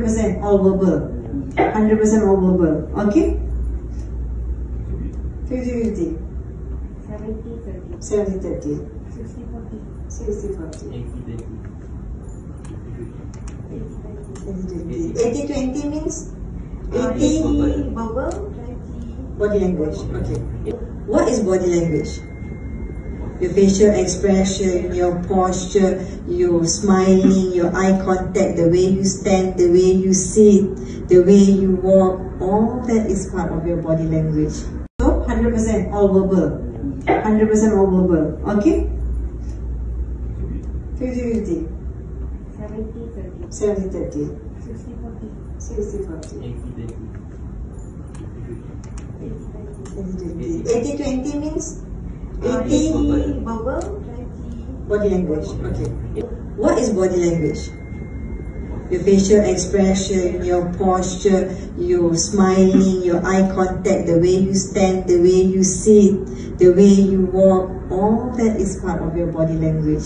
100% all verbal. 100% all verbal. Okay? 50-50. 70-30. 70-30. 60-40. 60-40. 80-20. 80-20 means 80 verbal, 20 body language. Okay. What is body language? Your facial expression, your posture, your smiling, your eye contact, the way you stand, the way you sit, the way you walk, all that is part of your body language. So 100% all verbal. 100% all verbal. Okay? 50-50. 70-30. 70-30. 60-40. 60-40. 80-20. 80-20 means 80 verbal, 20 body language. Okay. What is body language? Your facial expression, your posture, your smiling, your eye contact, the way you stand, the way you sit, the way you walk, all that is part of your body language.